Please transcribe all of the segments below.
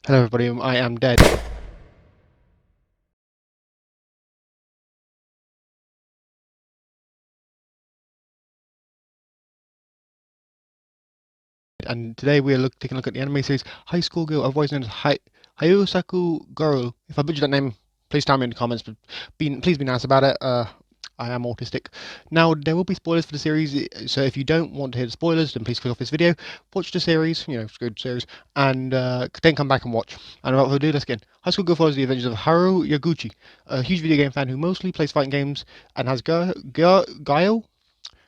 Hello everybody, I am dead. And today we are taking a look at the anime series High School Girl, otherwise known as Sukoa Garu. If I butcher that name, please tell me in the comments, but please be nice about it. I am autistic. Now, there will be spoilers for the series, so if you don't want to hear the spoilers, then please click off this video, watch the series, it's a good series, and then come back and watch. And without further ado, let's get in. High School Girl follows the adventures of Haruo Yaguchi, a huge video game fan who mostly plays fighting games and has Guile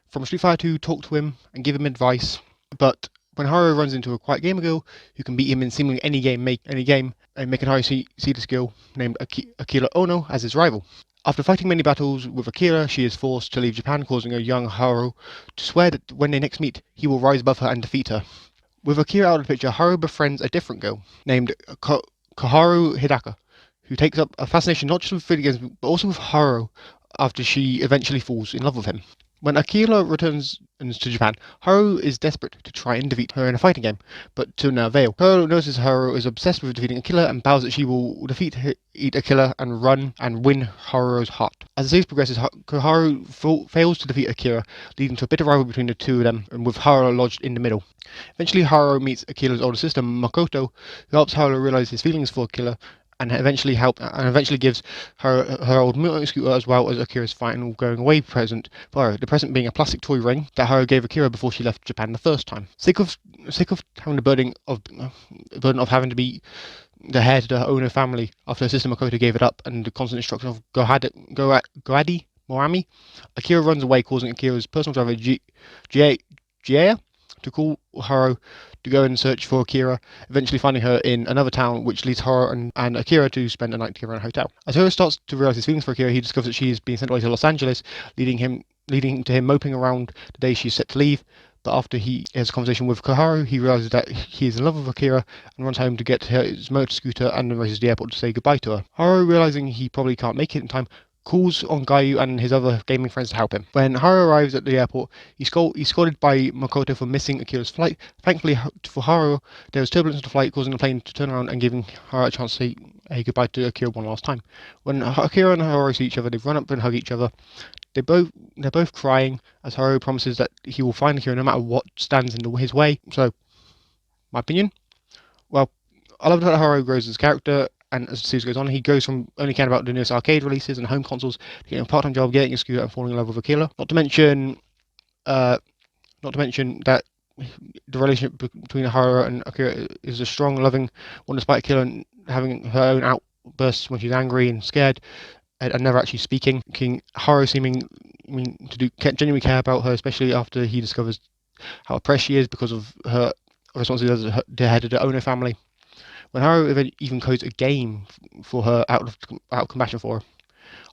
from Street Fighter 2 talk to him and give him advice. But when Haruo runs into a quiet gamer girl who can beat him in seemingly any game, and making Haruo see this girl named Akira Ono as his rival. After fighting many battles with Akira, she is forced to leave Japan, causing a young Haruo to swear that when they next meet, he will rise above her and defeat her. With Akira out of the picture, Haruo befriends a different girl named Koharu Hidaka, who takes up a fascination not just with video games but also with Haruo after she eventually falls in love with him. When Akira returns to Japan, Haruo is desperate to try and defeat her in a fighting game, but to no avail. Haruo notices Haruo is obsessed with defeating Akira and vows that she will eat Akira and win Haruo's heart. As the series progresses, Haruo fails to defeat Akira, leading to a bitter rivalry between the two of them, and with Haruo lodged in the middle. Eventually, Haruo meets Akira's older sister, Makoto, who helps Haruo realize his feelings for Akira and eventually gives her old motor scooter as well as Akira's final going away present for her. The present being a plastic toy ring that Haruo gave Akira before she left Japan the first time. Sick of having the burden of having to be the heir to the Ono family after her sister Makoto gave it up, and the constant instruction of Goadi Morami, Akira runs away, causing Akira's personal driver Jia to call Haruo to go and search for Akira, eventually finding her in another town, which leads Haruo and Akira to spend a night together in a hotel. As Haruo starts to realize his feelings for Akira, he discovers that she is being sent away to Los Angeles, leading to him moping around the day she's set to leave. But after he has a conversation with Koharu, he realizes that he is in love with Akira and runs home to get his motor scooter and then races to the airport to say goodbye to her. Haruo, realizing he probably can't make it in time, calls on Gayu and his other gaming friends to help him. When Haruo arrives at the airport, he's scolded by Makoto for missing Akira's flight. Thankfully for Haruo, there was turbulence in the flight, causing the plane to turn around and giving Haruo a chance to say goodbye to Akira one last time. When Akira and Haruo see each other, they run up and hug each other. They're both crying as Haruo promises that he will find Akira no matter what stands in his way. So, my opinion? Well, I love that Haruo grows as a character, and as the series goes on, he goes from only caring about the newest arcade releases and home consoles to getting a part-time job, getting a scooter, and falling in love with Akira. Not to mention that the relationship between Haruo and Akira is a strong, loving one, despite Akira having her own outbursts when she's angry and scared, and never actually speaking. Haruo seeming to genuinely care about her, especially after he discovers how oppressed she is because of her responsibility as the head of the Ono family. When Haruo even codes a game for her out of compassion for her.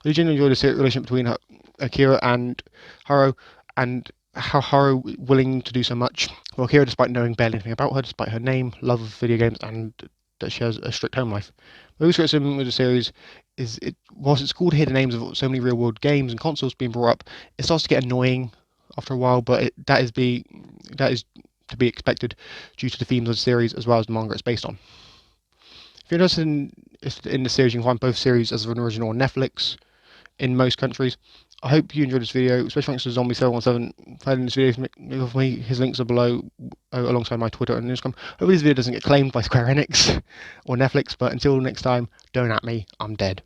I do genuinely enjoy the relationship between Akira and Haruo, and how Haruo willing to do so much for Akira despite knowing barely anything about her, despite her name, love of video games, and that she has a strict home life. My biggest criticism with the series is whilst it's cool to hear the names of so many real world games and consoles being brought up, it starts to get annoying after a while, but that is to be expected due to the themes of the series as well as the manga it's based on. If you're interested in the series, you can find both series as an original on Netflix in most countries. I hope you enjoyed this video, especially thanks to Zombie717 for this video with me. His links are below alongside my Twitter and Instagram. Hopefully this video doesn't get claimed by Square Enix or Netflix, but until next time, don't at me, I'm dead.